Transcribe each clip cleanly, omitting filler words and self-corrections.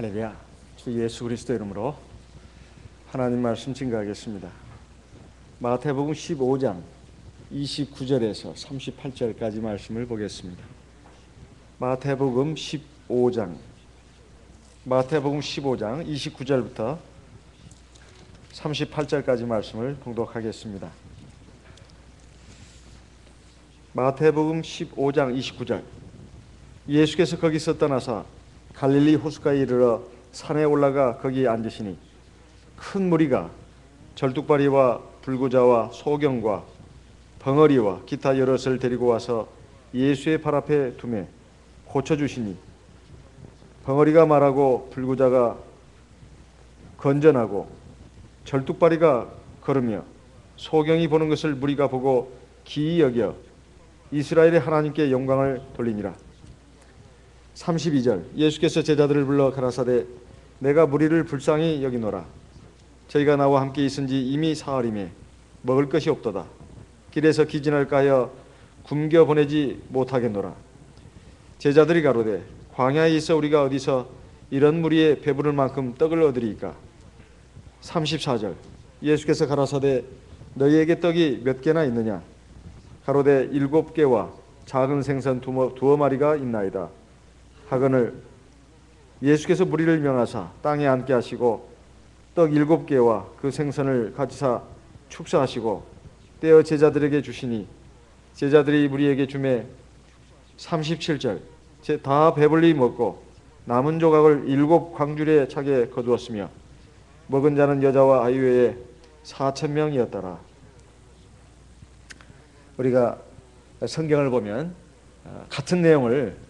할렐루야. 주 예수 그리스도 이름으로 하나님 말씀 증거하겠습니다. 마태복음 15장 29절에서 38절까지 말씀을 보겠습니다. 마태복음 15장 29절부터 38절까지 말씀을 봉독하겠습니다. 마태복음 15장 29절. 예수께서 거기서 떠나사 갈릴리 호숫가에 이르러 산에 올라가 거기에 앉으시니 큰 무리가 절뚝발이와 불구자와 소경과 벙어리와 기타 여럿을 데리고 와서 예수의 발 앞에 두매 고쳐주시니 벙어리가 말하고 불구자가 건전하고 절뚝발이가 걸으며 소경이 보는 것을 무리가 보고 기이 여겨 이스라엘의 하나님께 영광을 돌리니라. 32절. 예수께서 제자들을 불러 가라사대 내가 무리를 불쌍히 여기노라. 저희가 나와 함께 있은지 이미 사흘이매 먹을 것이 없도다. 길에서 기진할까 하여 굶겨 보내지 못하겠노라. 제자들이 가로되 광야에 있어 우리가 어디서 이런 무리에 배부를 만큼 떡을 얻으리이까. 34절. 예수께서 가라사대 너희에게 떡이 몇 개나 있느냐. 가로되 7개와 작은 생선 두어 마리가 있나이다. 하거늘 예수께서 무리를 명하사 땅에 앉게 하시고 떡 7개와 그 생선을 가지사 축사하시고 떼어 제자들에게 주시니 제자들이 무리에게 주매. 37절. 다 배불리 먹고 남은 조각을 7광줄에 차게 거두었으며 먹은 자는 여자와 아이 외에 4,000명이었더라. 우리가 성경을 보면 같은 내용을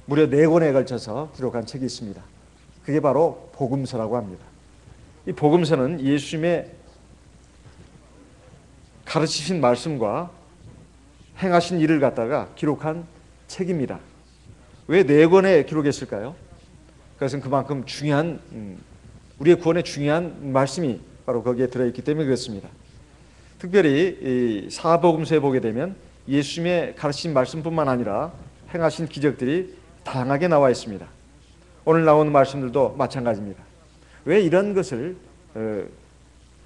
무려 4권에 걸쳐서 기록한 책이 있습니다. 그게 바로 복음서라고 합니다. 이 복음서는 예수님의 가르치신 말씀과 행하신 일을 갖다가 기록한 책입니다. 왜 4권에 기록했을까요? 그것은 그만큼 중요한 우리의 구원에 중요한 말씀이 바로 거기에 들어있기 때문에 그렇습니다. 특별히 이 사복음서에 보게 되면 예수님의 가르치신 말씀뿐만 아니라 행하신 기적들이 다양하게 나와 있습니다. 오늘 나오는 말씀들도 마찬가지입니다. 왜 이런 것을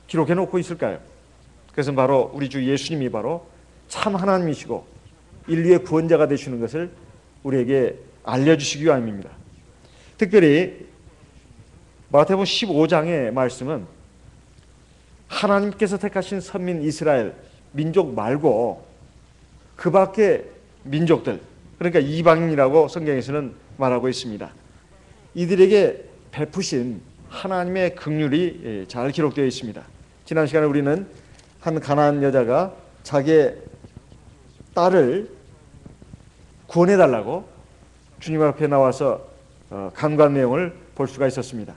기록해 놓고 있을까요? 그것은 바로 우리 주 예수님이 바로 참 하나님이시고 인류의 구원자가 되시는 것을 우리에게 알려주시기 위함입니다. 특별히 마태복음 15장의 말씀은 하나님께서 택하신 선민 이스라엘 민족 말고 그 밖의 민족들, 그러니까 이방인이라고 성경에서는 말하고 있습니다. 이들에게 베푸신 하나님의 긍휼이 잘 기록되어 있습니다. 지난 시간에 우리는 한 가나안 여자가 자기의 딸을 구원해달라고 주님 앞에 나와서 간구한 내용을 볼 수가 있었습니다.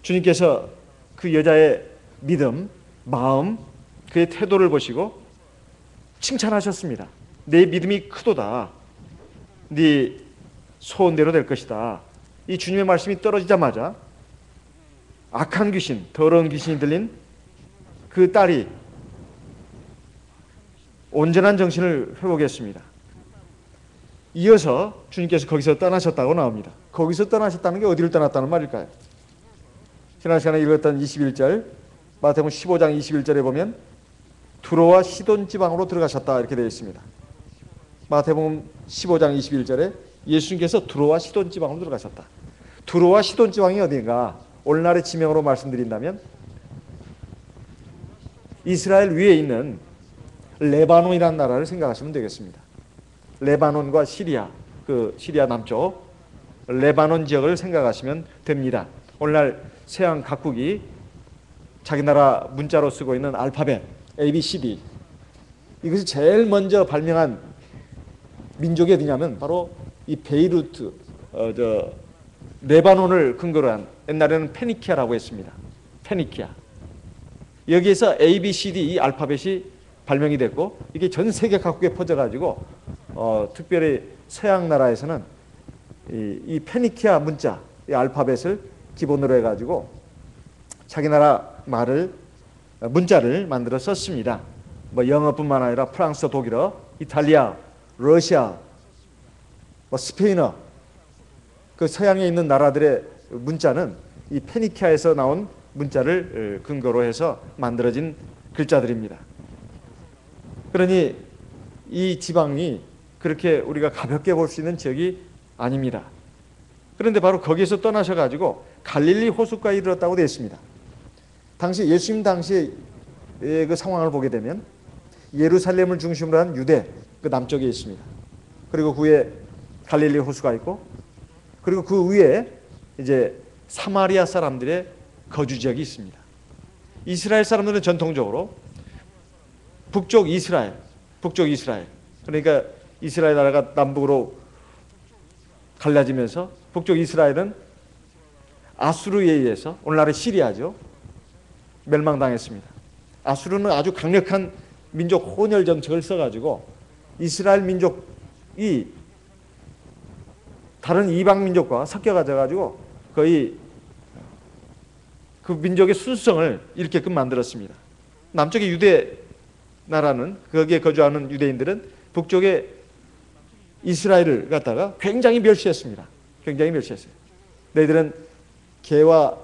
주님께서 그 여자의 믿음, 마음, 그의 태도를 보시고 칭찬하셨습니다. 내 믿음이 크도다. 네 소원대로 될 것이다. 이 주님의 말씀이 떨어지자마자 악한 귀신, 더러운 귀신이 들린 그 딸이 온전한 정신을 회복했습니다. 이어서 주님께서 거기서 떠나셨다고 나옵니다. 거기서 떠나셨다는 게 어디를 떠났다는 말일까요? 지난 시간에 읽었던 21절, 마태복음 15장 21절에 보면 두로와 시돈 지방으로 들어가셨다 이렇게 되어 있습니다. 마태복음 15장 21절에 예수님께서 두로와 시돈 지방으로 들어가셨다. 두로와 시돈 지방이 어디인가? 오늘날의 지명으로 말씀드린다면 이스라엘 위에 있는 레바논이라는 나라를 생각하시면 되겠습니다. 레바논과 시리아, 그 시리아 남쪽 레바논 지역을 생각하시면 됩니다. 오늘날 서양 각국이 자기 나라 문자로 쓰고 있는 알파벳 ABCD, 이것이 제일 먼저 발명한 민족이 어디냐면 바로 이 베이루트, 레바논을 근거로 한, 옛날에는 페니키아라고 했습니다. 페니키아. 여기에서 ABCD 이 알파벳이 발명이 됐고 이게 전 세계 각국에 퍼져가지고 특별히 서양 나라에서는 이 페니키아 문자, 이 알파벳을 기본으로 해가지고 자기 나라 말을 문자를 만들어 썼습니다. 뭐 영어뿐만 아니라 프랑스, 독일어, 이탈리아, 러시아, 스페인어, 그 서양에 있는 나라들의 문자는 이 페니키아에서 나온 문자를 근거로 해서 만들어진 글자들입니다. 그러니 이 지방이 그렇게 우리가 가볍게 볼 수 있는 지역이 아닙니다. 그런데 바로 거기에서 떠나셔가지고 갈릴리 호숫가에 이르렀다고 되어 있습니다. 당시 예수님 당시의 그 상황을 보게 되면 예루살렘을 중심으로 한 유대 그 남쪽에 있습니다. 그리고 그 위에 갈릴리 호수가 있고, 그리고 그 위에 이제 사마리아 사람들의 거주 지역이 있습니다. 이스라엘 사람들은 전통적으로 북쪽 이스라엘, 그러니까 이스라엘 나라가 남북으로 갈라지면서 북쪽 이스라엘은 아수르에 의해서, 오늘날의 시리아죠, 멸망당했습니다. 아수르는 아주 강력한 민족 혼혈 정책을 써가지고 이스라엘 민족이 다른 이방 민족과 섞여가지고 거의 그 민족의 순수성을 잃게끔 만들었습니다. 남쪽의 유대 나라는, 거기에 거주하는 유대인들은 북쪽의 이스라엘을 갖다가 굉장히 멸시했습니다. 굉장히 멸시했어요. 너희들은 개와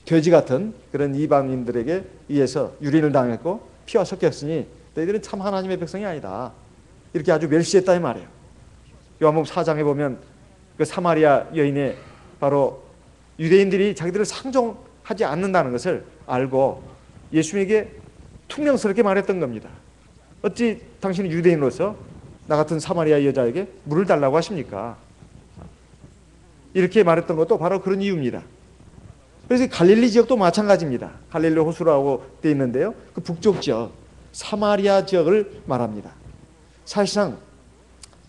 돼지 같은 그런 이방인들에게 의해서 유린을 당했고 피와 섞였으니 너희들은 참 하나님의 백성이 아니다. 이렇게 아주 멸시했다 이 말이에요. 요한복음 4장에 보면 그 사마리아 여인의 바로 유대인들이 자기들을 상종하지 않는다는 것을 알고 예수님에게 퉁명스럽게 말했던 겁니다. 어찌 당신은 유대인으로서 나 같은 사마리아 여자에게 물을 달라고 하십니까? 이렇게 말했던 것도 바로 그런 이유입니다. 그래서 갈릴리 지역도 마찬가지입니다. 갈릴리 호수라고 되어 있는데요, 그 북쪽 지역 사마리아 지역을 말합니다. 사실상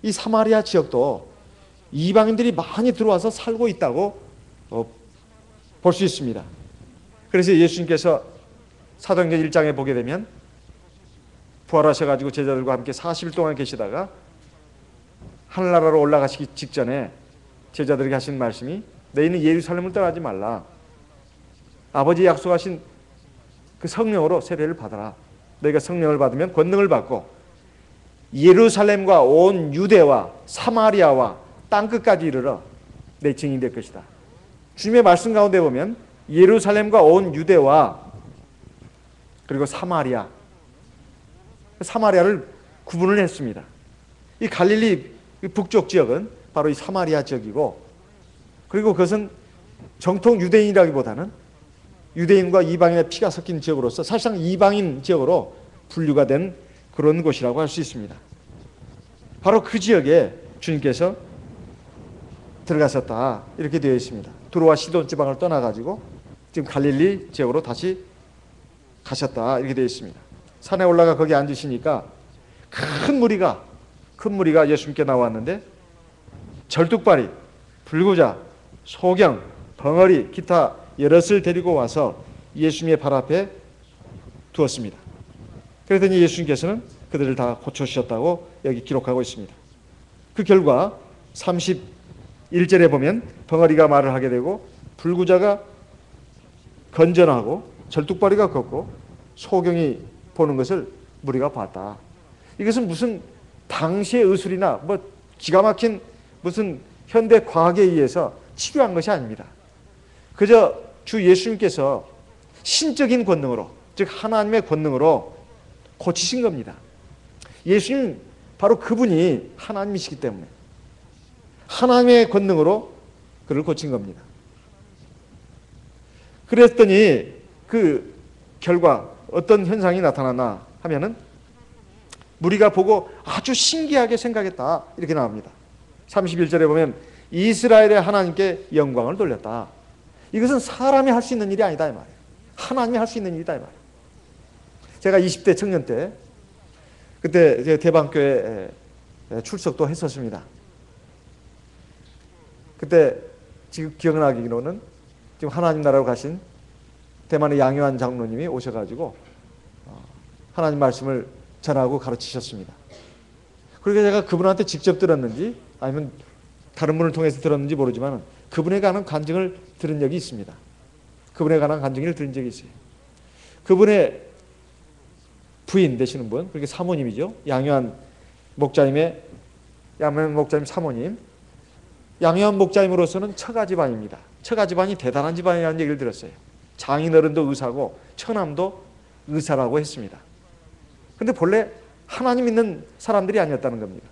이 사마리아 지역도 이방인들이 많이 들어와서 살고 있다고 볼 수 있습니다. 그래서 예수님께서 사도행전 1장에 보게 되면 부활하셔가지고 제자들과 함께 40일 동안 계시다가 하늘나라로 올라가시기 직전에 제자들에게 하신 말씀이, 너희는 예루살렘을 떠나지 말라. 아버지 약속하신 그 성령으로 세례를 받아라. 너희가 성령을 받으면 권능을 받고 예루살렘과 온 유대와 사마리아와 땅끝까지 이르러 내 증인이 될 것이다. 주님의 말씀 가운데 보면 예루살렘과 온 유대와 그리고 사마리아를 구분을 했습니다. 이 갈릴리 북쪽 지역은 바로 이 사마리아 지역이고, 그리고 그것은 정통 유대인이라기보다는 유대인과 이방인의 피가 섞인 지역으로서 사실상 이방인 지역으로 분류가 된 그런 곳이라고 할 수 있습니다. 바로 그 지역에 주님께서 들어가셨다 이렇게 되어 있습니다. 두로와 시돈 지방을 떠나가지고 지금 갈릴리 지역으로 다시 가셨다 이렇게 되어 있습니다. 산에 올라가 거기 앉으시니까 큰 무리가 예수님께 나왔는데 절뚝발이, 불구자, 소경, 벙어리, 기타 여럿을 데리고 와서 예수님의 발 앞에 두었습니다. 그랬더니 예수님께서는 그들을 다 고쳐주셨다고 여기 기록하고 있습니다. 그 결과 31절에 보면 벙어리가 말을 하게 되고 불구자가 건전하고 절뚝발이가 걷고 소경이 보는 것을 무리가 봤다. 이것은 무슨 당시의 의술이나 뭐 기가 막힌 무슨 현대 과학에 의해서 치료한 것이 아닙니다. 그저 주 예수님께서 신적인 권능으로, 즉 하나님의 권능으로 고치신 겁니다. 예수님 바로 그분이 하나님이시기 때문에 하나님의 권능으로 그를 고친 겁니다. 그랬더니 그 결과 어떤 현상이 나타나나 하면은 무리가 보고 아주 신기하게 생각했다 이렇게 나옵니다. 31절에 보면 이스라엘의 하나님께 영광을 돌렸다. 이것은 사람이 할 수 있는 일이 아니다 이 말이에요. 하나님이 할 수 있는 일이다 이 말이에요. 제가 20대 청년 때 그때 대방교회 출석도 했었습니다. 그때 지금 기억나기로는 지금 하나님 나라로 가신 대만의 양요한 장로님이 오셔가지고 하나님 말씀을 전하고 가르치셨습니다. 그러니까 제가 그분한테 직접 들었는지 아니면 다른 분을 통해서 들었는지 모르지만 그분에 관한 간증을 들은 적이 있습니다. 그분에 관한 간증을 들은 적이 있어요. 그분의 부인 되시는 분, 그렇게 사모님이죠. 양요한 목자님 사모님. 양요한 목자님으로서는 처가 집안입니다. 처가 집안이 대단한 집안이라는 얘기를 들었어요. 장인어른도 의사고 처남도 의사라고 했습니다. 그런데 본래 하나님 믿는 사람들이 아니었다는 겁니다.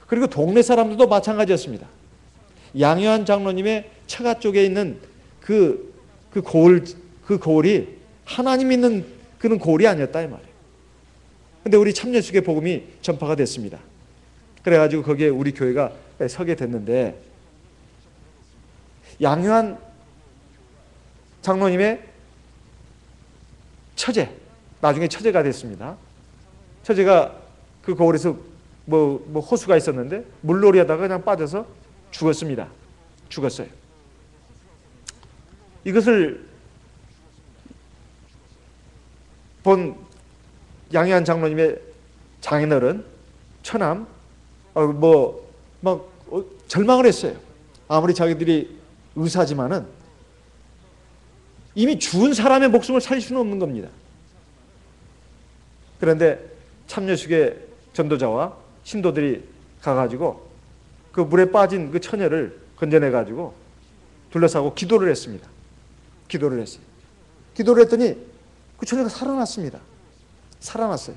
그리고 동네 사람들도 마찬가지였습니다. 양요한 장로님의 처가 쪽에 있는 그 고을이 하나님 믿는 그런 고을이 아니었다 이 말이에요. 근데 우리 참예수계 복음이 전파가 됐습니다. 그래가지고 거기에 우리 교회가 서게 됐는데, 양요한 장로님의 처제, 나중에 처제가 됐습니다. 처제가 그 고을에서 뭐 호수가 있었는데 물놀이 하다가 그냥 빠져서 죽었습니다. 죽었어요. 이것을 본 양요한 장로님의 장인어른, 처남, 절망을 했어요. 아무리 자기들이 의사지만은 이미 죽은 사람의 목숨을 살릴 수는 없는 겁니다. 그런데 참여숙의 전도자와 신도들이 가가지고 그 물에 빠진 그 처녀를 건져내가지고 둘러싸고 기도를 했습니다. 기도를 했어요. 기도를 했더니 그 처녀가 살아났습니다. 살아났어요.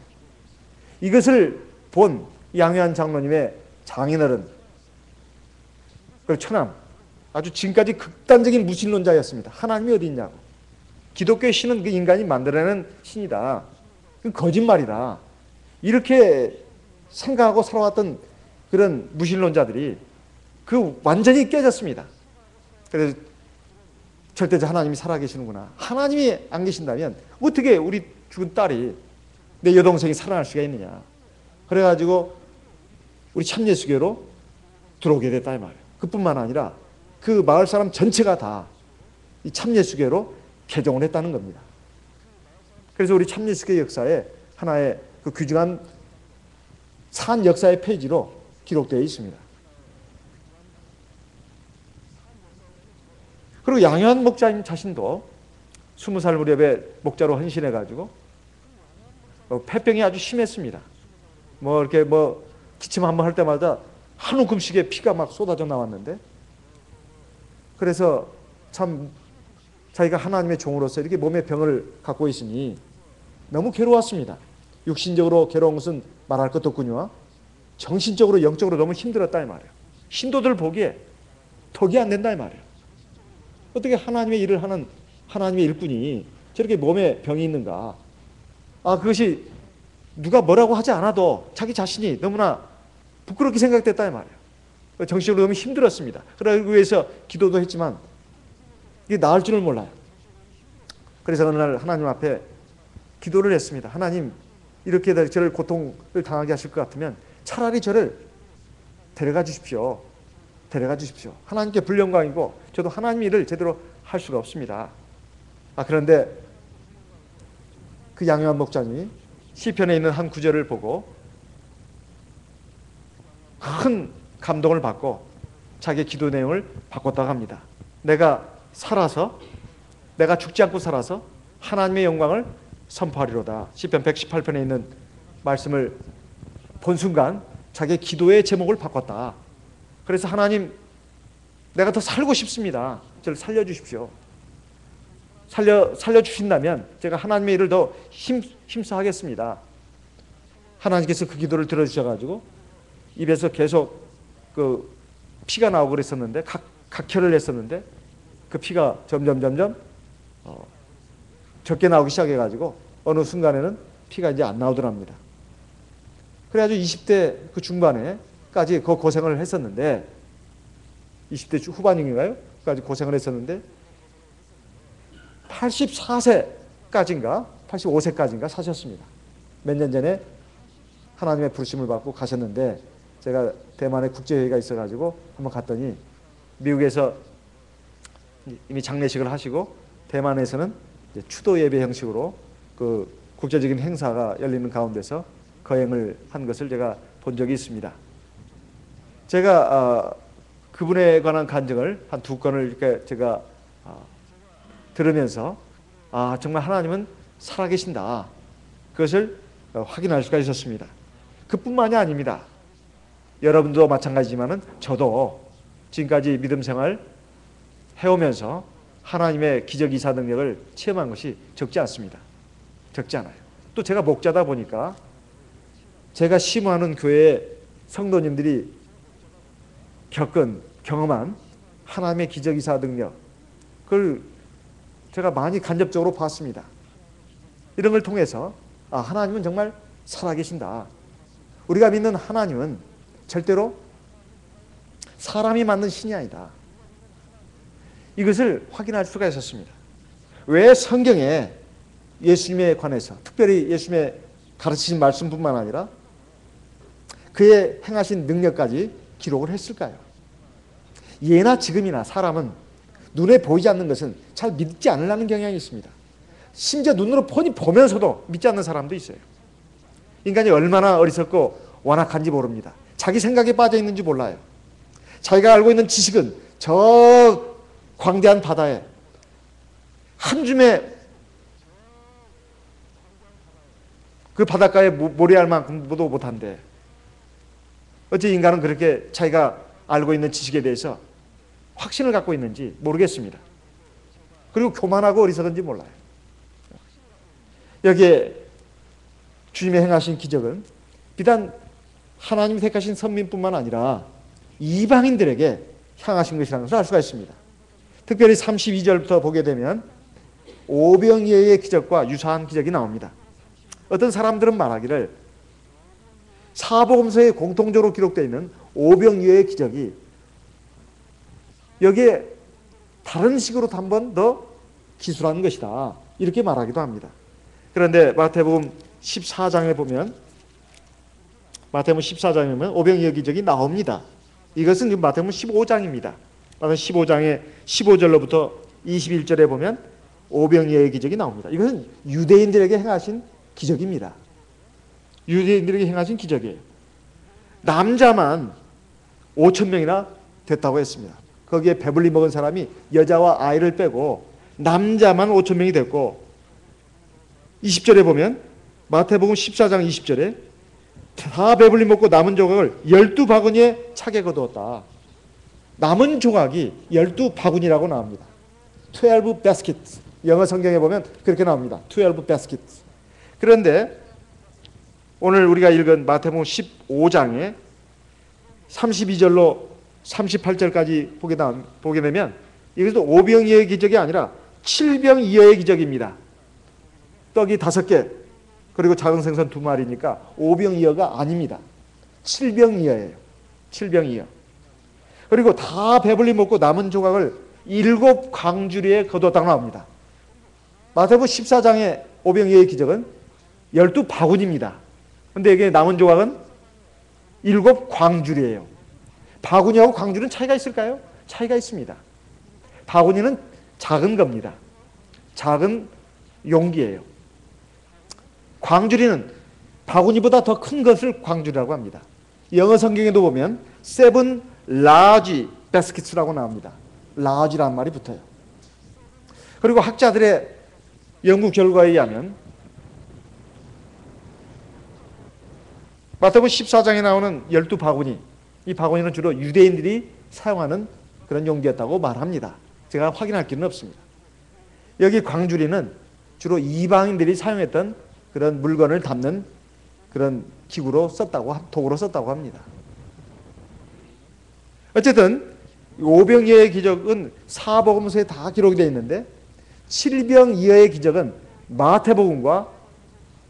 이것을 본 양요한 장로님의 장인어른, 그리고 처남, 아주 지금까지 극단적인 무신론자였습니다. 하나님이 어디 있냐고. 기독교의 신은 그 인간이 만들어내는 신이다. 그건 거짓말이다. 이렇게 생각하고 살아왔던 그런 무신론자들이 그 완전히 깨졌습니다. 그래서 절대적 하나님이 살아계시는구나. 하나님이 안 계신다면 어떻게 우리 죽은 딸이, 내 여동생이 살아날 수가 있느냐. 그래가지고 우리 참예수교로 들어오게 됐다 이 말이에요. 그뿐만 아니라 그 마을 사람 전체가 다 이 참예수교로 개종을 했다는 겁니다. 그래서 우리 참예수교 역사에 하나의 그 귀중한 산 역사의 페이지로 기록되어 있습니다. 그리고 양요한 목자님 자신도 20살 무렵에 목자로 헌신해가지고 폐병이 아주 심했습니다. 이렇게 기침 한번 할 때마다 한 움큼씩의 피가 막 쏟아져 나왔는데, 그래서 참 자기가 하나님의 종으로서 이렇게 몸의 병을 갖고 있으니 너무 괴로웠습니다. 육신적으로 괴로운 것은 말할 것도 없군요. 정신적으로 영적으로 너무 힘들었다 이 말이에요. 신도들 보기에 덕이 안 된다 이 말이에요. 어떻게 하나님의 일을 하는 하나님의 일꾼이 저렇게 몸에 병이 있는가. 그것이 누가 뭐라고 하지 않아도 자기 자신이 너무나 부끄럽게 생각됐다 이 말이에요. 정신적으로 너무 힘들었습니다. 그러기 위해서 기도도 했지만 이게 나을 줄을 몰라요. 그래서 어느 날 하나님 앞에 기도를 했습니다. 하나님, 이렇게 저를 고통을 당하게 하실 것 같으면 차라리 저를 데려가 주십시오. 데려가 주십시오. 하나님께 불영광이고 저도 하나님 일을 제대로 할 수가 없습니다. 그런데 그 양요한 목자님이 시편에 있는 한 구절을 보고 큰 감동을 받고 자기의 기도 내용을 바꿨다고 합니다. 내가 죽지 않고 살아서 하나님의 영광을 선포하리로다. 시편 118편에 있는 말씀을 본 순간 자기의 기도의 제목을 바꿨다. 그래서 하나님, 내가 더 살고 싶습니다. 저를 살려주십시오. 살려주신다면 제가 하나님의 일을 더 힘써 하겠습니다. 하나님께서 그 기도를 들어주셔가지고 입에서 계속 그 피가 나오고 그랬었는데, 각혈을 했었는데 그 피가 점점 적게 나오기 시작해가지고 어느 순간에는 피가 이제 안 나오더랍니다. 그래가지고 20대 그 중반에까지 그 고생을 했었는데, 20대 후반인가요? 까지 고생을 했었는데 84세까지인가 85세까지인가 사셨습니다. 몇 년 전에 하나님의 부르심을 받고 가셨는데, 제가 대만에 국제회의가 있어가지고 한번 갔더니 미국에서 이미 장례식을 하시고 대만에서는 이제 추도 예배 형식으로 그 국제적인 행사가 열리는 가운데서 거행을 한 것을 제가 본 적이 있습니다. 제가 그분에 관한 간증을 한 2건을 이렇게 제가 들으면서 정말 하나님은 살아계신다, 그것을 확인할 수가 있었습니다. 그뿐만이 아닙니다. 여러분도 마찬가지지만은 저도 지금까지 믿음 생활 해오면서 하나님의 기적이사 능력을 체험한 것이 적지 않습니다. 적지 않아요. 또 제가 목자다 보니까 제가 심호하는 교회의 성도님들이 경험한 하나님의 기적이사 능력, 그걸 제가 많이 간접적으로 봤습니다. 이런 걸 통해서 하나님은 정말 살아계신다. 우리가 믿는 하나님은 절대로 사람이 만든 신이 아니다. 이것을 확인할 수가 있었습니다. 왜 성경에 예수님에 관해서, 특별히 예수님의 가르치신 말씀뿐만 아니라 그의 행하신 능력까지 기록을 했을까요? 예나 지금이나 사람은 눈에 보이지 않는 것은 잘 믿지 않으려는 경향이 있습니다. 심지어 눈으로 뻔히 보면서도 믿지 않는 사람도 있어요. 인간이 얼마나 어리석고 완악한지 모릅니다. 자기 생각에 빠져 있는지 몰라요. 자기가 알고 있는 지식은 저 광대한 바다에 한 줌의 그 바닷가에 모래알 만큼도 못한데 어째 인간은 그렇게 자기가 알고 있는 지식에 대해서 확신을 갖고 있는지 모르겠습니다. 그리고 교만하고 어리석은지 몰라요. 여기에 주님의 행하신 기적은 비단 하나님이 택하신 선민뿐만 아니라 이방인들에게 향하신 것이라는 것을 알 수가 있습니다. 특별히 32절부터 보게 되면 오병이어의 기적과 유사한 기적이 나옵니다. 어떤 사람들은 말하기를 사복음서에 공통적으로 기록되어 있는 오병이어의 기적이 여기에 다른 식으로 한 번 더 기술한 것이다, 이렇게 말하기도 합니다. 그런데 마태복음 14장에 보면 오병이어 기적이 나옵니다. 이것은 마태복음 15장입니다. 마태복음 15장의 15절로부터 21절에 보면 오병이어의 기적이 나옵니다. 이것은 유대인들에게 행하신 기적입니다. 유대인들에게 행하신 기적이에요. 남자만 5,000명이나 됐다고 했습니다. 거기에 배불리 먹은 사람이 여자와 아이를 빼고 남자만 5,000명이 됐고, 20절에 보면 마태복음 14장 20절에 다 배불리 먹고 남은 조각을 12바구니에 차게 거두었다. 남은 조각이 12바구니라고 나옵니다. 12 baskets. 영어 성경에 보면 그렇게 나옵니다. 12 baskets. 그런데 오늘 우리가 읽은 마태복음 15장에 32절로 38절까지 보게 되면 이것도 오병이어의 기적이 아니라 칠병이어의 기적입니다. 떡이 5개 그리고 작은 생선 2마리니까 오병이어가 아닙니다. 칠병이어예요. 칠병이어. 그리고 다 배불리 먹고 남은 조각을 7 광주리에 거두었다고 나옵니다. 마태복음 14장의 오병이어의 기적은 12바구니입니다. 그런데 여기 남은 조각은 7 광주리예요. 바구니하고 광주리는 차이가 있을까요? 차이가 있습니다. 바구니는 작은 겁니다. 작은 용기예요. 광주리는 바구니보다 더 큰 것을 광주리라고 합니다. 영어 성경에도 보면 7 large baskets라고 나옵니다. large라는 말이 붙어요. 그리고 학자들의 연구 결과에 의하면 마태복음 14장에 나오는 12바구니, 이 바구니는 주로 유대인들이 사용하는 그런 용기였다고 말합니다. 제가 확인할 길은 없습니다. 여기 광주리는 주로 이방인들이 사용했던 그런 물건을 담는 그런 기구로 도구로 썼다고 합니다. 어쨌든 오병이어의 기적은 사복음서에 다 기록이 되어 있는데 칠병이어의 기적은 마태복음과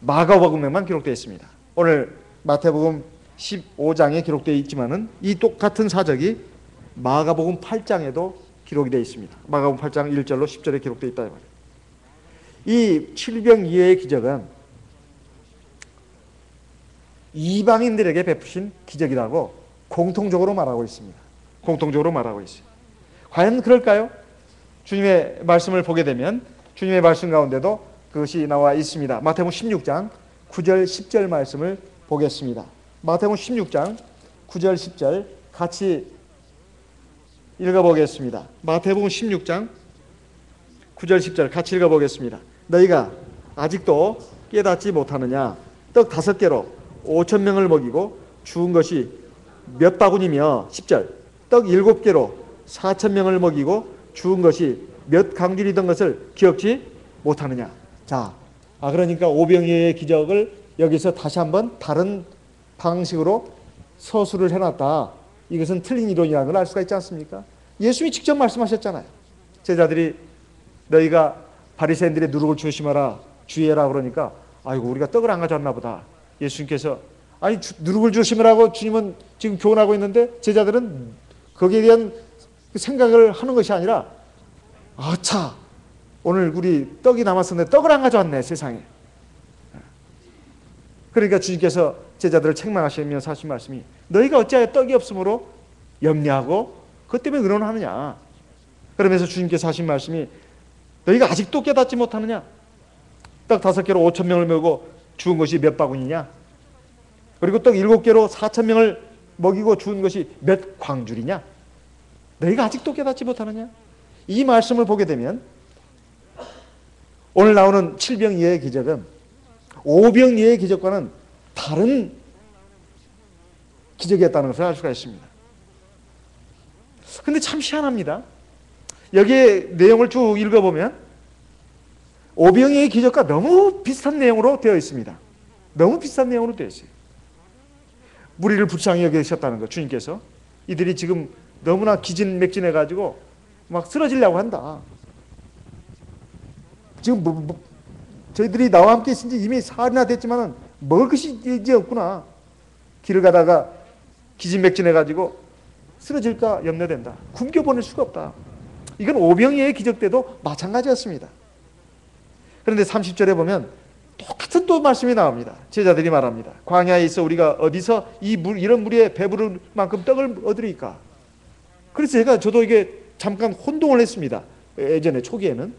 마가복음에만 기록되어 있습니다. 오늘 마태복음 15장에 기록되어 있지만은 이 똑같은 사적이 마가복음 8장에도 기록이 되어 있습니다. 마가복음 8장 1절로 10절에 기록되어 있다. 이 칠병이어의 기적은 이방인들에게 베푸신 기적이라고 공통적으로 말하고 있습니다. 공통적으로 말하고 있어요. 과연 그럴까요? 주님의 말씀을 보게 되면 주님의 말씀 가운데도 그것이 나와 있습니다. 마태복음 16장 9절 10절 말씀을 보겠습니다. 마태복음 16장 9절 10절 같이 읽어보겠습니다. 마태복음 16장 9절 10절 같이 읽어보겠습니다. 너희가 아직도 깨닫지 못하느냐? 떡 5개로 5,000명을 먹이고 죽은 것이 몇 바구니며 10절 떡 7개로 4,000명을 먹이고 주운 것이 몇 강줄이던 것을 기억지 못하느냐. 자, 그러니까 오병이어의 기적을 여기서 다시 한번 다른 방식으로 서술을 해놨다. 이것은 틀린 이론이라는 걸 알 수가 있지 않습니까? 예수님이 직접 말씀하셨잖아요. 제자들이 너희가 바리새인들의 누룩을 조심하라, 주의해라 그러니까 아이고 우리가 떡을 안 가져왔나 보다. 예수님께서 아니 누룩을 조심하라고 주님은 지금 교훈하고 있는데 제자들은 거기에 대한 생각을 하는 것이 아니라 차 오늘 우리 떡이 남았었는데 떡을 안 가져왔네 세상에. 그러니까 주님께서 제자들을 책망하시면서 하신 말씀이 너희가 어찌하여 떡이 없으므로 염려하고 그것 때문에 의논하느냐. 그러면서 주님께서 하신 말씀이 너희가 아직도 깨닫지 못하느냐. 떡 5개로 5,000명을 먹고 주운 것이 몇 바구니냐. 그리고 떡 7개로 4,000명을 먹이고 주운 것이 몇 광줄이냐. 너희가 아직도 깨닫지 못하느냐. 이 말씀을 보게 되면 오늘 나오는 7병이의 기적은 5병이의 기적과는 다른 기적이었다는 것을 알 수가 있습니다. 근데 참 희한합니다. 여기에 내용을 쭉 읽어보면 오병이어의 기적과 너무 비슷한 내용으로 되어 있습니다. 너무 비슷한 내용으로 되어 있어요. 무리를 불쌍히 여기셨다는 것, 주님께서. 이들이 지금 너무나 기진맥진해가지고 막 쓰러지려고 한다. 지금 저희들이 나와 함께 있은 지 이미 사흘이나 됐지만 먹을 것이 이제 없구나. 길을 가다가 기진맥진해가지고 쓰러질까 염려된다. 굶겨보낼 수가 없다. 이건 오병이어의 기적 때도 마찬가지였습니다. 그런데 30절에 보면 똑같은 또 말씀이 나옵니다. 제자들이 말합니다. 광야에 있어 우리가 어디서 이런 무리에 배부를 만큼 떡을 얻으리까? 그래서 저도 이게 잠깐 혼동을 했습니다. 예전에 초기에는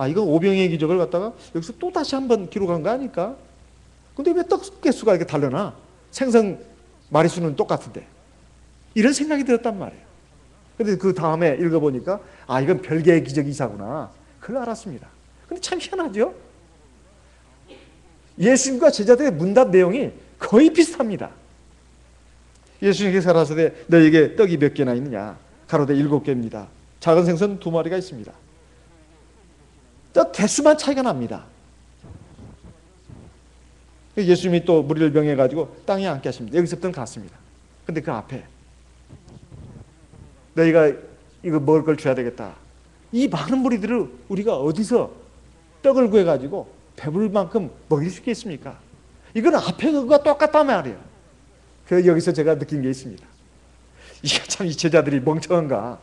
이건 오병이어의 기적을 갖다가 여기서 또 다시 한번 기록한 거 아닐까? 근데 왜 떡 개수가 이렇게 다르나? 생선 마리수는 똑같은데. 이런 생각이 들었단 말이에요. 근데 그 다음에 읽어보니까 이건 별개의 기적 이사구나. 그걸 알았습니다. 근데 참 희한하죠? 예수님과 제자들의 문답 내용이 거의 비슷합니다. 예수님께서 가라사대 너에게 떡이 몇 개나 있느냐? 가로되 7개입니다. 작은 생선 2마리가 있습니다. 떡 개수만 차이가 납니다. 예수님이 또 무리를 명해가지고 땅에 앉게 하십니다. 여기서부터는 갔습니다. 근데 그 앞에 너희가 이거 먹을 걸 줘야 되겠다. 이 많은 무리들을 우리가 어디서 떡을 구해가지고 배부를 만큼 먹일 수 있겠습니까? 이건 앞에 그거가 똑같단 말이에요. 그래서 여기서 제가 느낀 게 있습니다. 이게 참 이 제자들이 멍청한가.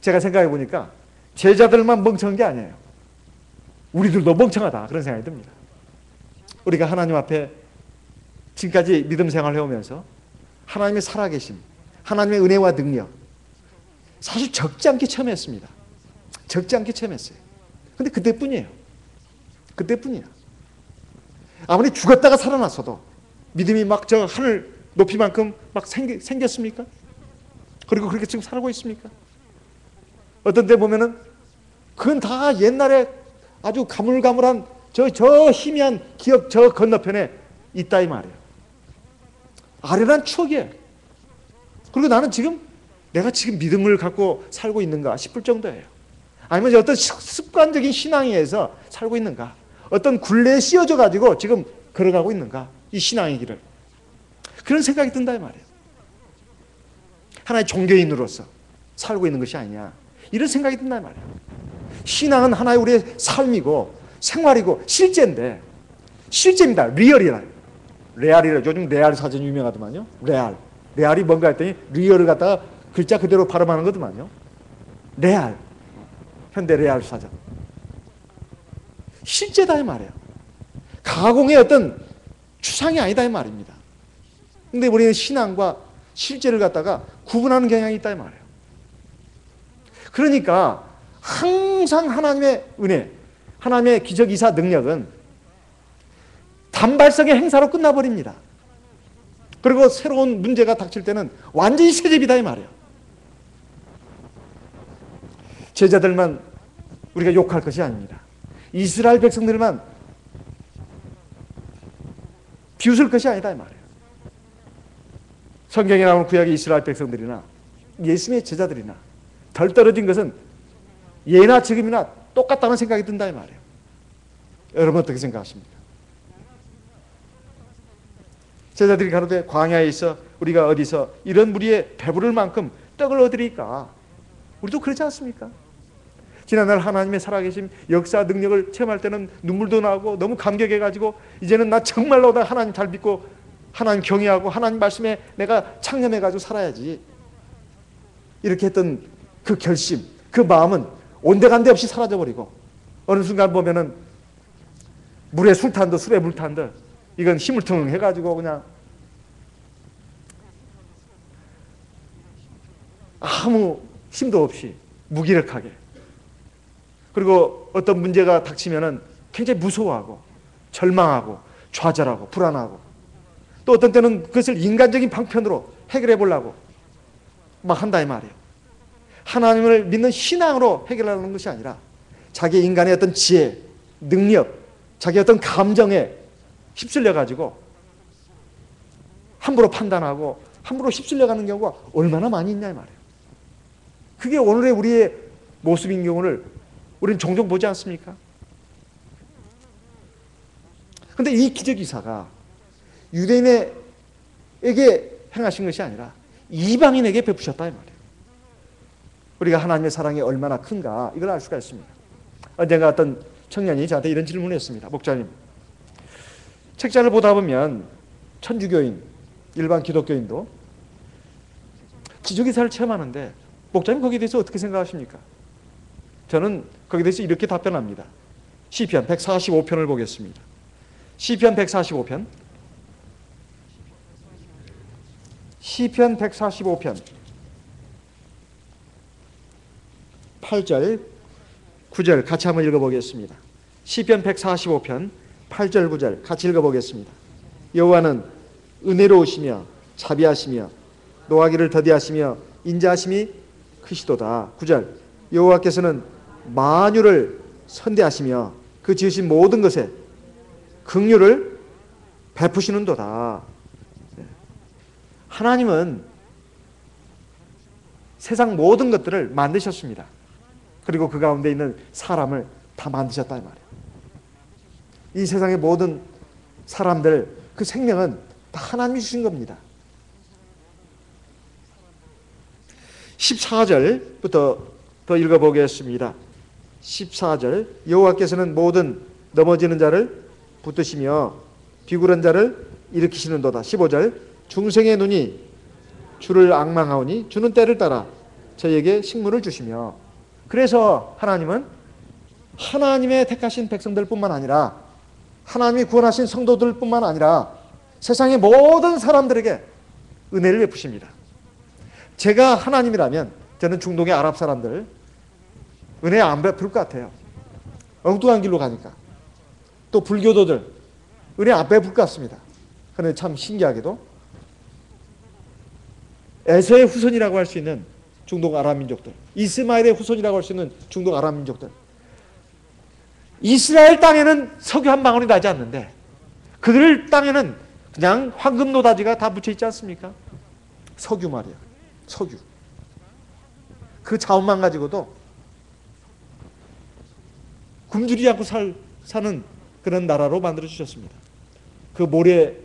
제가 생각해 보니까 제자들만 멍청한 게 아니에요. 우리들도 멍청하다 그런 생각이 듭니다. 우리가 하나님 앞에 지금까지 믿음 생활을 해오면서 하나님의 살아계심, 하나님의 은혜와 능력 사실 적지 않게 체험했습니다. 적지 않게 체험했어요. 근데 그때뿐이에요. 그때뿐이야. 아무리 죽었다가 살아났어도 믿음이 막 저 하늘 높이만큼 막 생겼습니까? 그리고 그렇게 지금 살고 있습니까? 어떤 때 보면은 그건 다 옛날에 아주 가물가물한 저 희미한 기억 저 건너편에 있다 이 말이에요. 아련한 추억이에요. 그리고 나는 지금 내가 지금 믿음을 갖고 살고 있는가 싶을 정도예요. 아니면 어떤 습관적인 신앙에 의해서 살고 있는가, 어떤 굴레에 씌워져 가지고 지금 걸어가고 있는가, 이 신앙의 길을. 그런 생각이 든다 이 말이에요. 하나의 종교인으로서 살고 있는 것이 아니냐, 이런 생각이 든다 이 말이에요. 신앙은 하나의 우리의 삶이고 생활이고 실제인데, 실제입니다. 리얼이라. 레알이라. 요즘 레알 사전 유명하더만요. 레알이 뭔가 했더니 리얼을 갖다가 글자 그대로 발음하는 거더만요. 레알. 현대 레알 사전. 실제다 이 말이에요. 가공의 어떤 추상이 아니다 이 말입니다. 근데 우리는 신앙과 실제를 갖다가 구분하는 경향이 있다 이 말이에요. 그러니까 항상 하나님의 은혜, 하나님의 기적이사 능력은 단발성의 행사로 끝나버립니다. 그리고 새로운 문제가 닥칠 때는 완전히 새집이다 이 말이에요. 제자들만 우리가 욕할 것이 아닙니다. 이스라엘 백성들만 비웃을 것이 아니다 이 말이에요. 성경에 나오는 구약의 이스라엘 백성들이나 예수님의 제자들이나 덜 떨어진 것은 예나 지금이나 똑같다는 생각이 든다 이 말이에요. 여러분 어떻게 생각하십니까? 제자들이 가로되 광야에 있어 우리가 어디서 이런 무리에 배부를 만큼 떡을 얻으리까? 우리도 그렇지 않습니까? 지난날 하나님의 살아계심 역사 능력을 체험할 때는 눈물도 나고 너무 감격해가지고 이제는 나 정말로 나 하나님 잘 믿고 하나님 경외하고 하나님 말씀에 내가 창념해가지고 살아야지, 이렇게 했던 그 결심, 그 마음은 온데간데 없이 사라져버리고 어느 순간 보면은 물에 술탄 듯 술에 물탄 듯 이건 힘을 퉁 해가지고 그냥 아무 힘도 없이 무기력하게, 그리고 어떤 문제가 닥치면은 굉장히 무서워하고 절망하고 좌절하고 불안하고, 또 어떤 때는 그것을 인간적인 방편으로 해결해 보려고 막 한다 이 말이에요. 하나님을 믿는 신앙으로 해결하는 것이 아니라 자기 인간의 어떤 지혜, 능력, 자기 어떤 감정에 휩쓸려 가지고 함부로 판단하고 함부로 휩쓸려가는 경우가 얼마나 많이 있냐 이 말이에요. 그게 오늘의 우리의 모습인 경우를 우리는 종종 보지 않습니까? 그런데 이 기적이사가 유대인에게 행하신 것이 아니라 이방인에게 베푸셨다 이 말이에요. 우리가 하나님의 사랑이 얼마나 큰가 이걸 알 수가 있습니다. 언젠가 어떤 청년이 저한테 이런 질문을 했습니다. 목사님, 책자를 보다 보면 천주교인, 일반 기독교인도 기적이사를 체험하는데 목사님 거기에 대해서 어떻게 생각하십니까? 저는 거기에 대해서 이렇게 답변합니다. 시편 145편을 보겠습니다. 시편 145편 8절 9절 같이 한번 읽어보겠습니다. 시편 145편 8절 9절 같이 읽어보겠습니다. 여호와는 은혜로우시며 자비하시며 노하기를 더디하시며 인자하심이 크시도다. 9절 여호와께서는 만유를 선대하시며 그 지으신 모든 것에 긍휼을 베푸시는도다. 하나님은 세상 모든 것들을 만드셨습니다. 그리고 그 가운데 있는 사람을 다 만드셨다 이 말이에요. 이 세상의 모든 사람들, 그 생명은 다 하나님이 주신 겁니다. 14절부터 더 읽어보겠습니다. 14절 여호와께서는 모든 넘어지는 자를 붙드시며 비굴한 자를 일으키시는도다. 15절 중생의 눈이 주를 앙망하오니 주는 때를 따라 저에게 식물을 주시며. 그래서 하나님은 하나님의 택하신 백성들 뿐만 아니라 하나님이 구원하신 성도들 뿐만 아니라 세상의 모든 사람들에게 은혜를 베푸십니다. 제가 하나님이라면 저는 중동의 아랍 사람들 은혜 안 베풀 것 같아요. 엉뚱한 길로 가니까. 또 불교도들 은혜 안 베풀 것 같습니다. 그런데 참 신기하게도 에서의 후손이라고 할 수 있는 중동 아랍 민족들, 이스마엘의 후손이라고 할 수 있는 중동 아랍 민족들, 이스라엘 땅에는 석유 한 방울이 나지 않는데 그들 땅에는 그냥 황금 노다지가 다 묻혀 있지 않습니까? 석유 말이야. 석유. 그 자원만 가지고도 굶주리지 않고 사는 그런 나라로 만들어 주셨습니다. 그 모래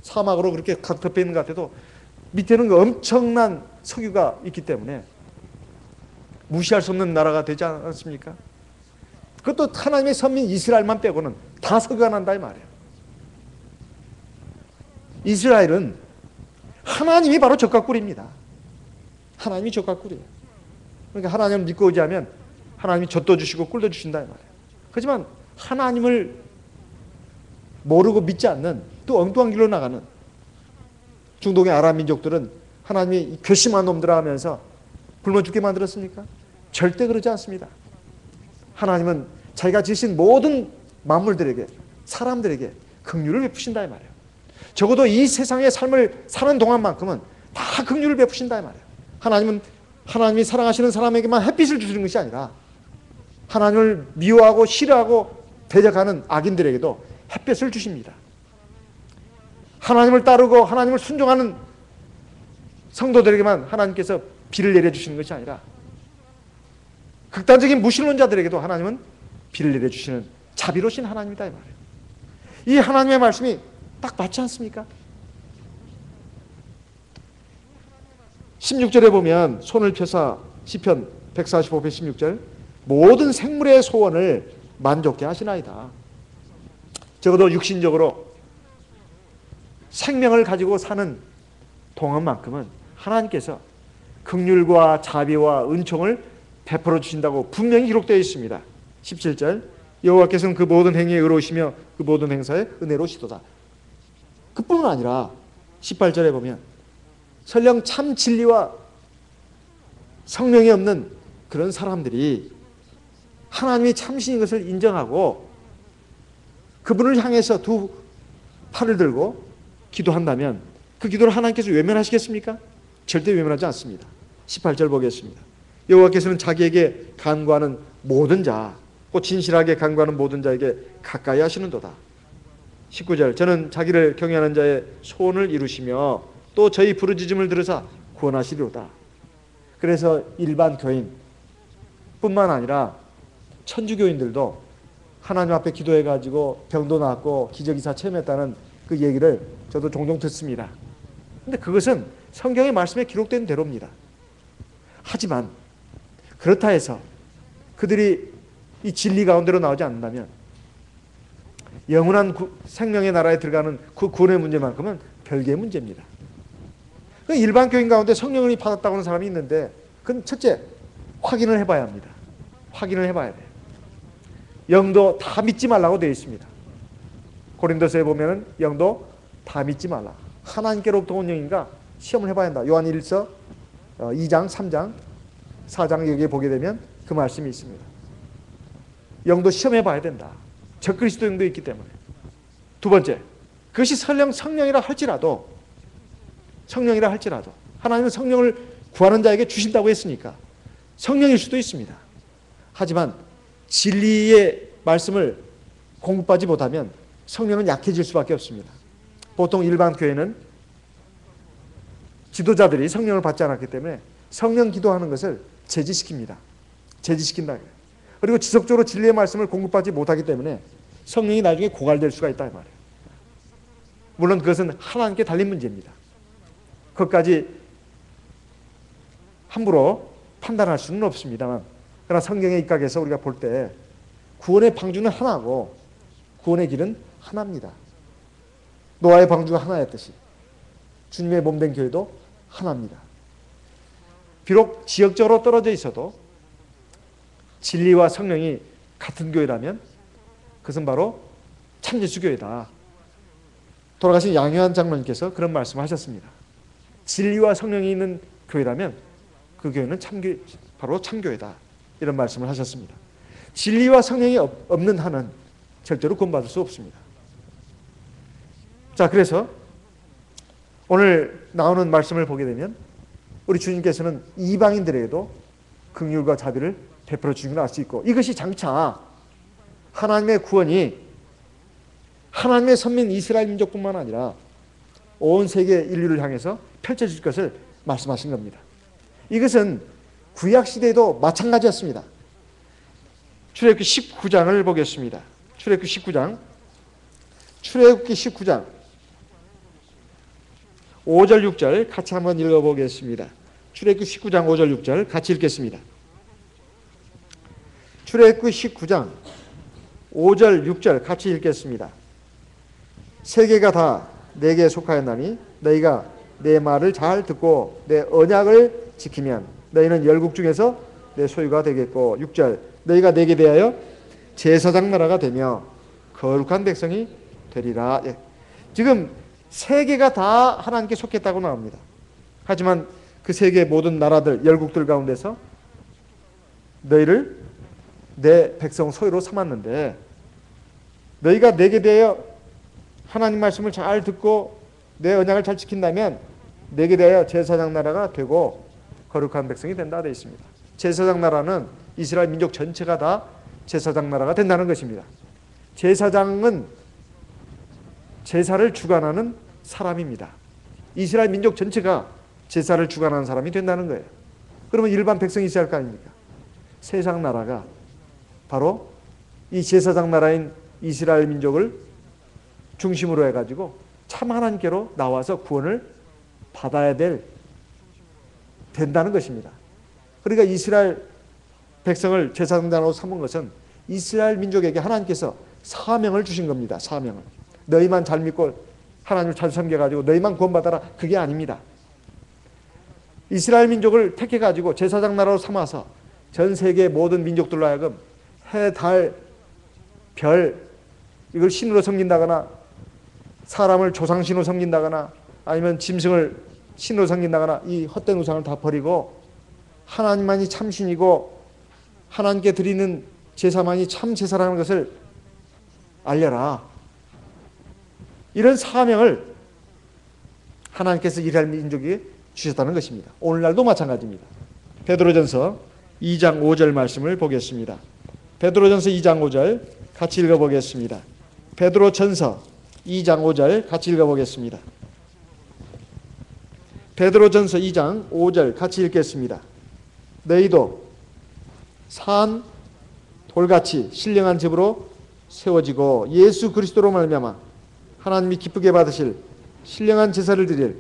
사막으로 그렇게 가득 덮여 있는 것 같아도 밑에는 그 엄청난 석유가 있기 때문에 무시할 수 없는 나라가 되지 않습니까? 그것도 하나님의 선민 이스라엘만 빼고는 다 석유가 난다 이 말이에요. 이스라엘은 하나님이 바로 젖가꿀입니다. 하나님이 젖가꿀이에요. 그러니까 하나님을 믿고 의지하면 하나님이 젖도 주시고 꿀도 주신다 이 말이에요. 하지만 하나님을 모르고 믿지 않는 또 엉뚱한 길로 나가는 중동의 아랍 민족들은 하나님이 괘씸한 놈들아 하면서 굶어 죽게 만들었습니까? 절대 그러지 않습니다. 하나님은 자기가 지으신 모든 만물들에게, 사람들에게 긍휼을 베푸신다 이 말이에요. 적어도 이 세상의 삶을 사는 동안만큼은 다 긍휼을 베푸신다 이 말이에요. 하나님은 하나님이 사랑하시는 사람에게만 햇빛을 주시는 것이 아니라 하나님을 미워하고 싫어하고 대적하는 악인들에게도 햇볕을 주십니다. 하나님을 따르고 하나님을 순종하는 성도들에게만 하나님께서 비를 내려주시는 것이 아니라 극단적인 무신론자들에게도 하나님은 비를 내려주시는 자비로우신 하나님이다 이 말이에요. 이 하나님의 말씀이 딱 맞지 않습니까? 16절에 보면 손을 펴사 시편 145편 16절 모든 생물의 소원을 만족케 하시나이다. 적어도 육신적으로 생명을 가지고 사는 동안만큼은 하나님께서 긍휼과 자비와 은총을 베풀어 주신다고 분명히 기록되어 있습니다. 17절 여호와께서는 그 모든 행위에 의로우시며 그 모든 행사에 은혜로우시도다. 그뿐만 아니라 18절에 보면 설령 참 진리와 성령이 없는 그런 사람들이 하나님이 참신인 것을 인정하고 그분을 향해서 두 팔을 들고 기도한다면 그 기도를 하나님께서 외면하시겠습니까? 절대 외면하지 않습니다. 18절 보겠습니다. 여호와께서는 자기에게 간구하는 모든 자, 곧 진실하게 간구하는 모든 자에게 가까이 하시는도다. 19절 저는 자기를 경외하는 자의 소원을 이루시며 또 저희 부르짖음을 들으사 구원하시리로다. 그래서 일반 교인 뿐만 아니라 천주교인들도 하나님 앞에 기도해가지고 병도 낫고 기적이사 체험했다는 그 얘기를 저도 종종 듣습니다. 근데 그것은 성경의 말씀에 기록된 대로입니다. 하지만 그렇다 해서 그들이 이 진리 가운데로 나오지 않는다면 영원한 생명의 나라에 들어가는 그 구원의 문제만큼은 별개의 문제입니다. 일반 교인 가운데 성령을 받았다고 하는 사람이 있는데 그건 첫째 확인을 해봐야 합니다. 확인을 해봐야 돼요. 영도 다 믿지 말라고 되어 있습니다. 고린도서에 보면은 영도 다 믿지 말라. 하나님께로부터 온 영인가 시험을 해봐야 한다. 요한 1서 2장, 3장, 4장 여기에 보게 되면 그 말씀이 있습니다. 영도 시험해봐야 된다. 적그리스도 영도 있기 때문에. 두 번째, 그것이 설령 성령이라 할지라도 하나님은 성령을 구하는 자에게 주신다고 했으니까 성령일 수도 있습니다. 하지만 진리의 말씀을 공급하지 못하면 성령은 약해질 수밖에 없습니다. 보통 일반 교회는 지도자들이 성령을 받지 않았기 때문에 성령 기도하는 것을 제지시킵니다. 제지시킨다. 그리고 지속적으로 진리의 말씀을 공급하지 못하기 때문에 성령이 나중에 고갈될 수가 있다 이 말이에요. 물론 그것은 하나님께 달린 문제입니다. 그것까지 함부로 판단할 수는 없습니다만 그러나 성경에 입각해서 우리가 볼 때 구원의 방주는 하나고 구원의 길은 하나입니다. 노아의 방주가 하나였듯이 주님의 몸된 교회도 하나입니다. 비록 지역적으로 떨어져 있어도 진리와 성령이 같은 교회라면 그것은 바로 참예수교회다. 돌아가신 양효한 장로님께서 그런 말씀을 하셨습니다. 진리와 성령이 있는 교회라면 그 교회는 바로 참교회다. 이런 말씀을 하셨습니다. 진리와 성령이 없는 한은 절대로 구원받을 수 없습니다. 자, 그래서 오늘 나오는 말씀을 보게 되면 우리 주님께서는 이방인들에게도 긍휼과 자비를 베풀어 주신 걸 알 수 있고 이것이 장차 하나님의 구원이 하나님의 선민 이스라엘 민족뿐만 아니라 온 세계 인류를 향해서 펼쳐질 것을 말씀하신 겁니다. 이것은 구약시대에도 마찬가지였습니다. 출애굽기 19장을 보겠습니다. 출애굽기 19장 5절 6절 같이 한번 읽어보겠습니다. 출애굽기 19장 5절 6절 같이 읽겠습니다. 출애굽기 19장 5절 6절 같이 읽겠습니다. 세계가 다 내게 속하였나니 너희가 내 말을 잘 듣고 내 언약을 지키면 너희는 열국 중에서 내 소유가 되겠고 6절 너희가 내게 대하여 제사장 나라가 되며 거룩한 백성이 되리라. 예. 지금 세계가 다 하나님께 속했다고 나옵니다. 하지만 그 세계 모든 나라들 열국들 가운데서 너희를 내 백성 소유로 삼았는데 너희가 내게 대하여 하나님 말씀을 잘 듣고 내 언약을 잘 지킨다면 내게 대하여 제사장 나라가 되고 거룩한 백성이 된다 되어 있습니다. 제사장 나라는 이스라엘 민족 전체가 다 제사장 나라가 된다는 것입니다. 제사장은 제사를 주관하는 사람입니다. 이스라엘 민족 전체가 제사를 주관하는 사람이 된다는 거예요. 그러면 일반 백성이 있어야 할 거 아닙니까? 세상 나라가 바로 이 제사장 나라인 이스라엘 민족을 중심으로 해가지고 참 하나님께로 나와서 구원을 받아야 된다는 것입니다. 그러니까 이스라엘 백성을 제사장으로 삼은 것은 이스라엘 민족에게 하나님께서 사명을 주신 겁니다. 사명을. 너희만 잘 믿고 하나님을 잘 섬겨가지고 너희만 구원받아라. 그게 아닙니다. 이스라엘 민족을 택해가지고 제사장 나라로 삼아서 전 세계 모든 민족들로 하여금 해, 달, 별 이걸 신으로 섬긴다거나 사람을 조상신으로 섬긴다거나 아니면 짐승을 신으로 섬긴다거나 이 헛된 우상을 다 버리고 하나님만이 참 신이고 하나님께 드리는 제사만이 참 제사라는 것을 알려라. 이런 사명을 하나님께서 이스라엘 민족에게 주셨다는 것입니다. 오늘날도 마찬가지입니다. 베드로전서 2장 5절 말씀을 보겠습니다. 베드로전서 2장 5절 같이 읽어보겠습니다. 베드로전서 2장 5절 같이 읽어보겠습니다. 베드로전서 2장 5절 같이 읽겠습니다. 너희도 산 돌같이 신령한 집으로 세워지고 예수 그리스도로 말미암아 하나님이 기쁘게 받으실 신령한 제사를 드릴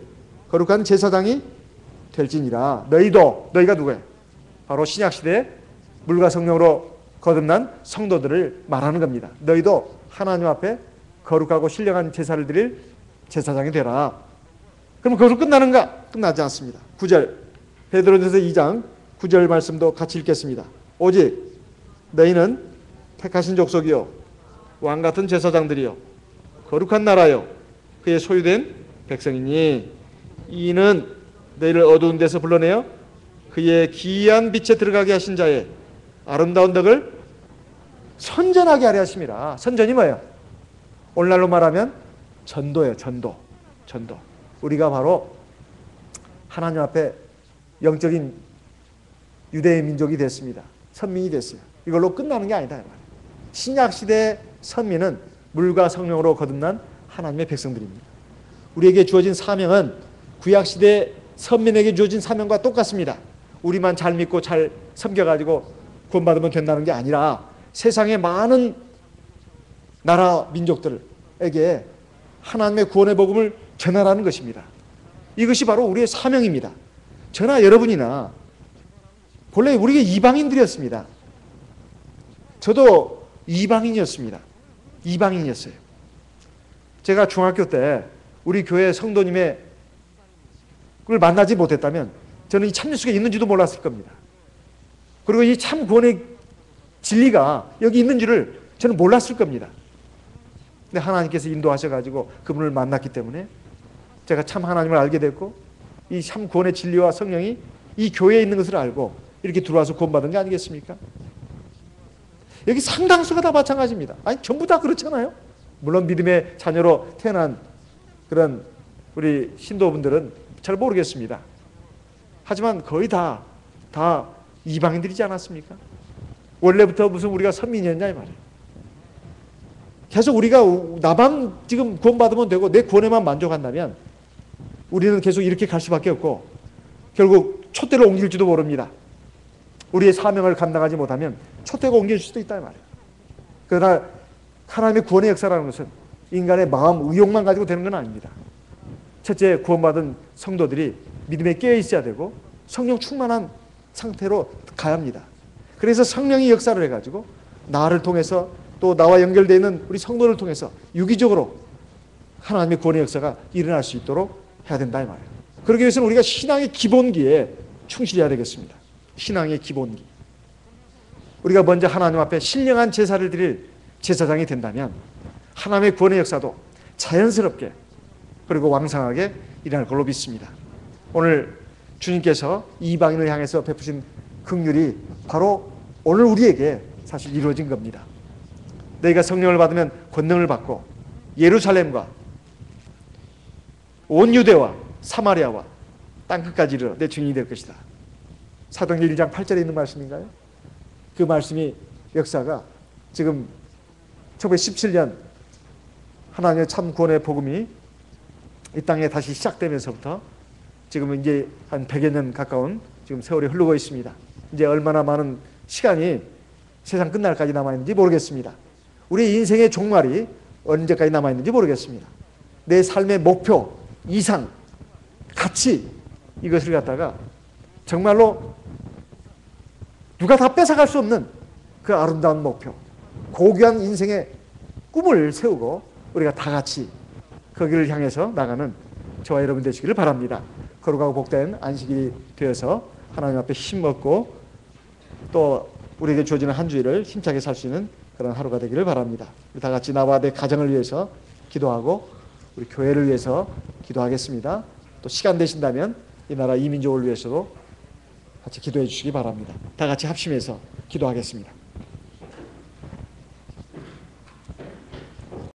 거룩한 제사장이 될지니라. 너희가 누구예요? 바로 신약시대 물과 성령으로 거듭난 성도들을 말하는 겁니다. 너희도 하나님 앞에 거룩하고 신령한 제사를 드릴 제사장이 되라. 그럼 그것으로 끝나는가? 끝나지 않습니다. 9절 베드로전서 2장 9절 말씀도 같이 읽겠습니다. 오직 너희는 택하신 족속이요 왕같은 제사장들이요 거룩한 나라요 그의 소유된 백성이니 이는 너희를 어두운 데서 불러내어 그의 기이한 빛에 들어가게 하신 자의 아름다운 덕을 선전하게 하려 하심이라. 선전이 뭐예요? 오늘날로 말하면 전도예요. 전도. 우리가 바로 하나님 앞에 영적인 유대의 민족이 됐습니다. 선민이 됐어요. 이걸로 끝나는 게 아니다. 신약시대 선민은 물과 성령으로 거듭난 하나님의 백성들입니다. 우리에게 주어진 사명은 구약시대 선민에게 주어진 사명과 똑같습니다. 우리만 잘 믿고 잘 섬겨가지고 구원받으면 된다는 게 아니라 세상의 많은 나라 민족들에게 하나님의 구원의 복음을 전하라는 것입니다. 이것이 바로 우리의 사명입니다. 저나 여러분이나 본래 우리가 이방인들이었습니다. 저도 이방인이었습니다. 제가 중학교 때 우리 교회 성도님의 그걸 만나지 못했다면 저는 이 참 예수가 있는지도 몰랐을 겁니다. 그리고 이 참 구원의 진리가 여기 있는 줄을 저는 몰랐을 겁니다. 근데 하나님께서 인도하셔가지고 그분을 만났기 때문에 제가 참 하나님을 알게 됐고 이 참 구원의 진리와 성령이 이 교회에 있는 것을 알고 이렇게 들어와서 구원받은 게 아니겠습니까? 여기 상당수가 다 마찬가지입니다. 아니 전부 다 그렇잖아요. 물론 믿음의 자녀로 태어난 그런 우리 신도분들은 잘 모르겠습니다. 하지만 거의 다 이방인들이지 않았습니까? 원래부터 무슨 우리가 선민이었냐 이 말이에요. 계속 우리가 나만 지금 구원받으면 되고 내 구원에만 만족한다면 우리는 계속 이렇게 갈 수밖에 없고 결국 촛대로 옮길지도 모릅니다. 우리의 사명을 감당하지 못하면 촛대가 옮길 수도 있다 이 말이에요. 그러나 하나님의 구원의 역사라는 것은 인간의 마음, 의욕만 가지고 되는 건 아닙니다. 첫째, 구원받은 성도들이 믿음에 깨어 있어야 되고 성령 충만한 상태로 가야 합니다. 그래서 성령이 역사를 해가지고 나를 통해서 또 나와 연결되어 있는 우리 성도를 통해서 유기적으로 하나님의 구원의 역사가 일어날 수 있도록 해야 된다 이 말이에요. 그러기 위해서는 우리가 신앙의 기본기에 충실해야 되겠습니다. 신앙의 기본기. 우리가 먼저 하나님 앞에 신령한 제사를 드릴 제사장이 된다면 하나님의 구원의 역사도 자연스럽게 그리고 왕성하게 일어날 걸로 믿습니다. 오늘 주님께서 이방인을 향해서 베푸신 긍휼이 바로 오늘 우리에게 사실 이루어진 겁니다. 너희가 성령을 받으면 권능을 받고 예루살렘과 온 유대와 사마리아와 땅끝까지 이르러 내 증인이 될 것이다. 사도행전 1장 8절에 있는 말씀인가요? 그 말씀이 역사가 지금 1917년 하나님의 참 구원의 복음이 이 땅에 다시 시작되면서부터 지금은 이제 한 100여 년 가까운 지금 세월이 흐르고 있습니다. 이제 얼마나 많은 시간이 세상 끝날까지 남아있는지 모르겠습니다. 우리 인생의 종말이 언제까지 남아있는지 모르겠습니다. 내 삶의 목표, 이상, 가치, 이것을 갖다가 정말로 누가 다 뺏어갈 수 없는 그 아름다운 목표, 고귀한 인생의 꿈을 세우고 우리가 다 같이 거기를 향해서 나가는 저와 여러분 되시기를 바랍니다. 거룩하고 복된 안식일이 되어서 하나님 앞에 힘먹고 또 우리에게 주어지는 한 주일을 힘차게 살 수 있는 그런 하루가 되기를 바랍니다. 우리 다 같이 나와 내 가정을 위해서 기도하고 우리 교회를 위해서 기도하겠습니다. 또 시간 되신다면 이 나라 이민족을 위해서도 같이 기도해 주시기 바랍니다. 다 같이 합심해서 기도하겠습니다.